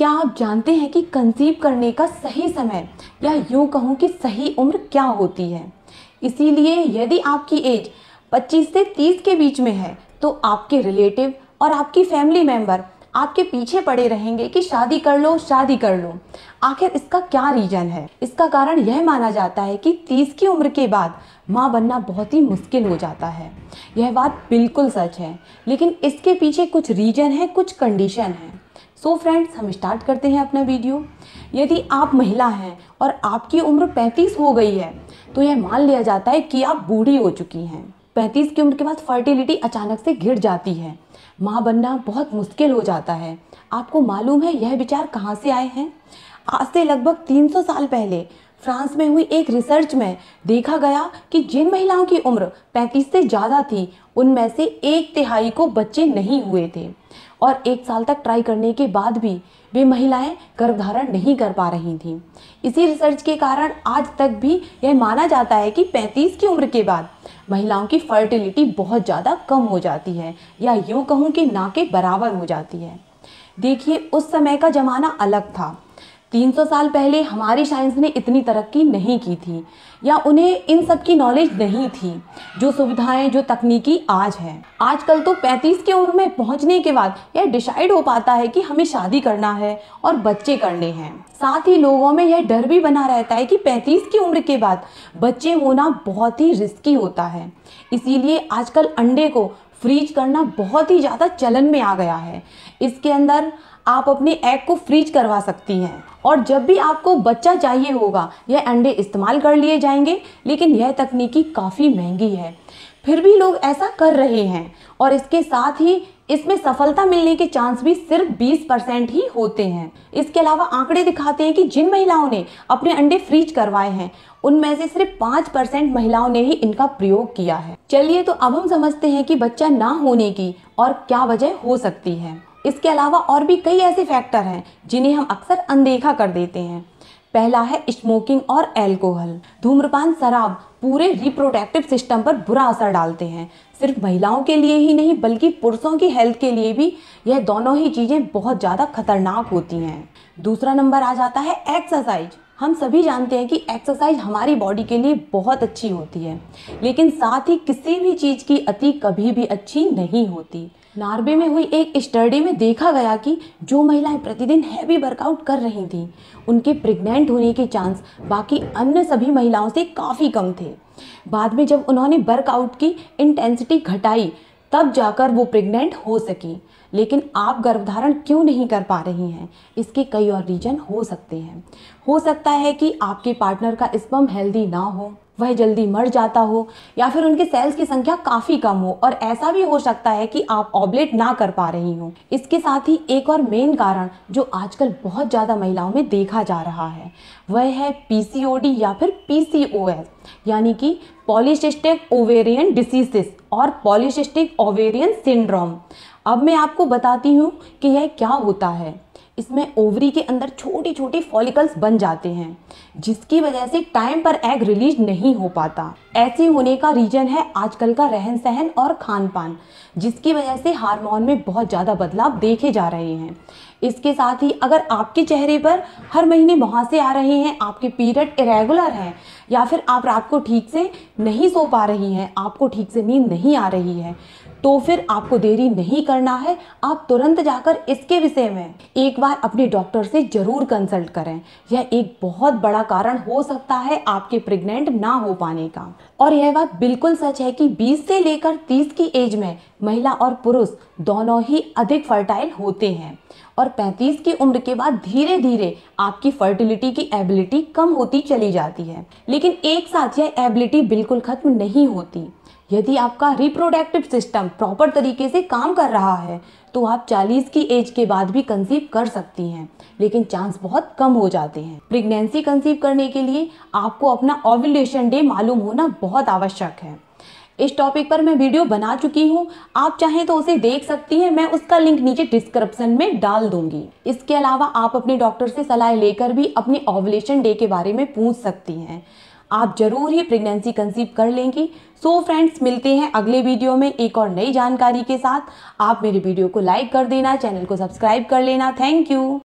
क्या आप जानते हैं कि कंसीव करने का सही समय या यूँ कहूँ कि सही उम्र क्या होती है? इसीलिए यदि आपकी एज 25 से 30 के बीच में है तो आपके रिलेटिव और आपकी फैमिली मेम्बर आपके पीछे पड़े रहेंगे कि शादी कर लो, शादी कर लो। आखिर इसका क्या रीज़न है? इसका कारण यह माना जाता है कि 30 की उम्र के बाद माँ बनना बहुत ही मुश्किल हो जाता है। यह बात बिल्कुल सच है, लेकिन इसके पीछे कुछ रीज़न है, कुछ कंडीशन है। सो फ्रेंड्स, हम स्टार्ट करते हैं अपना वीडियो। यदि आप महिला हैं और आपकी उम्र 35 हो गई है तो यह मान लिया जाता है कि आप बूढ़ी हो चुकी हैं। 35 की उम्र के बाद फर्टिलिटी अचानक से गिर जाती है, माँ बनना बहुत मुश्किल हो जाता है। आपको मालूम है यह विचार कहाँ से आए हैं? आज से लगभग 300 साल पहले फ्रांस में हुई एक रिसर्च में देखा गया कि जिन महिलाओं की उम्र 35 से ज़्यादा थी उनमें से 1/3 को बच्चे नहीं हुए थे और 1 साल तक ट्राई करने के बाद भी वे महिलाएं गर्भधारण नहीं कर पा रही थीं। इसी रिसर्च के कारण आज तक भी यह माना जाता है कि 35 की उम्र के बाद महिलाओं की फर्टिलिटी बहुत ज़्यादा कम हो जाती है या यूँ कहूँ कि ना के बराबर हो जाती है। देखिए, उस समय का ज़माना अलग था। 300 साल पहले हमारी साइंस ने इतनी तरक्की नहीं की थी या उन्हें इन सब की नॉलेज नहीं थी जो सुविधाएं, जो तकनीकी आज हैं। आजकल तो 35 की उम्र में पहुंचने के बाद यह डिसाइड हो पाता है कि हमें शादी करना है और बच्चे करने हैं। साथ ही लोगों में यह डर भी बना रहता है कि 35 की उम्र के बाद बच्चे होना बहुत ही रिस्की होता है। इसीलिए आजकल अंडे को फ्रीज करना बहुत ही ज़्यादा चलन में आ गया है। इसके अंदर आप अपने एग को फ्रीज करवा सकती हैं और जब भी आपको बच्चा चाहिए होगा यह अंडे इस्तेमाल कर लिए जाएंगे। लेकिन यह तकनीकी काफ़ी महंगी है, फिर भी लोग ऐसा कर रहे हैं और इसके साथ ही इसमें सफलता मिलने के चांस भी सिर्फ 20% ही होते हैं। इसके अलावा आंकड़े दिखाते हैं कि जिन महिलाओं ने अपने अंडे फ्रीज करवाए हैं उनमें से सिर्फ 5% महिलाओं ने ही इनका प्रयोग किया है। चलिए, तो अब हम समझते हैं कि बच्चा ना होने की और क्या वजह हो सकती है। इसके अलावा और भी कई ऐसे फैक्टर हैं जिन्हें हम अक्सर अनदेखा कर देते हैं। पहला है स्मोकिंग और अल्कोहल। धूम्रपान, शराब पूरे रिप्रोडक्टिव सिस्टम पर बुरा असर डालते हैं। सिर्फ महिलाओं के लिए ही नहीं बल्कि पुरुषों की हेल्थ के लिए भी यह दोनों ही चीज़ें बहुत ज़्यादा खतरनाक होती हैं। दूसरा नंबर आ जाता है एक्सरसाइज। हम सभी जानते हैं कि एक्सरसाइज हमारी बॉडी के लिए बहुत अच्छी होती है, लेकिन साथ ही किसी भी चीज़ की अति कभी भी अच्छी नहीं होती। नॉर्वे में हुई एक स्टडी में देखा गया कि जो महिलाएं प्रतिदिन हैवी वर्कआउट कर रही थीं उनके प्रेग्नेंट होने के चांस बाकी अन्य सभी महिलाओं से काफ़ी कम थे। बाद में जब उन्होंने वर्कआउट की इंटेंसिटी घटाई तब जाकर वो प्रेग्नेंट हो सकी। लेकिन आप गर्भधारण क्यों नहीं कर पा रही हैं? इसके कई और रीजन हो सकते हैं। हो सकता है कि आपके पार्टनर का स्पर्म हेल्दी ना हो, वह जल्दी मर जाता हो या फिर उनके सेल्स की संख्या काफ़ी कम हो और ऐसा भी हो सकता है कि आप ओवुलेट ना कर पा रही हो। इसके साथ ही एक और मेन कारण जो आजकल बहुत ज़्यादा महिलाओं में देखा जा रहा है वह है पीसीओडी या फिर पीसीओएस, यानी कि पॉलीसिस्टिक ओवेरियन डिसीजेस और पॉलीसिस्टिक ओवेरियन सिंड्रोम। अब मैं आपको बताती हूँ कि यह क्या होता है। इसमें ओवरी के अंदर छोटे छोटे फॉलिकल्स बन जाते हैं जिसकी वजह से टाइम पर एग रिलीज नहीं हो पाता। ऐसे होने का रीजन है आजकल का रहन सहन और खान पान, जिसकी वजह से हार्मोन में बहुत ज़्यादा बदलाव देखे जा रहे हैं। इसके साथ ही अगर आपके चेहरे पर हर महीने मुहासे आ रहे हैं, आपके पीरियड इरेगुलर हैं या फिर आप रात को ठीक से नहीं सो पा रही हैं, आपको ठीक से नींद नहीं आ रही है, तो फिर आपको देरी नहीं करना है। आप तुरंत जाकर इसके विषय में एक बार अपने डॉक्टर से ज़रूर कंसल्ट करें। यह एक बहुत बड़ा कारण हो सकता है आपके प्रेग्नेंट ना हो पाने का। और यह बात बिल्कुल सच है कि 20 से लेकर 30 की एज में महिला और पुरुष दोनों ही अधिक फर्टाइल होते हैं और 35 की उम्र के बाद धीरे धीरे आपकी फर्टिलिटी की एबिलिटी कम होती चली जाती है। लेकिन एक साथ यह एबिलिटी बिल्कुल खत्म नहीं होती। यदि आपका रिप्रोडक्टिव सिस्टम प्रॉपर तरीके से काम कर रहा है तो आप 40 की एज के बाद भी कंसीव कर सकती हैं, लेकिन चांस बहुत कम हो जाते हैं। प्रेगनेंसी कंसीव करने के लिए आपको अपना ओव्यूलेशन डे मालूम होना बहुत आवश्यक है। इस टॉपिक पर मैं वीडियो बना चुकी हूँ, आप चाहें तो उसे देख सकती हैं। मैं उसका लिंक नीचे डिस्क्रिप्शन में डाल दूंगी। इसके अलावा आप अपने डॉक्टर से सलाह लेकर भी अपने ओव्यूलेशन डे के बारे में पूछ सकती हैं। आप जरूर ही प्रेगनेंसी कंसीव कर लेंगी। सो फ्रेंड्स, मिलते हैं अगले वीडियो में एक और नई जानकारी के साथ। आप मेरे वीडियो को लाइक कर देना, चैनल को सब्सक्राइब कर लेना। Thank you.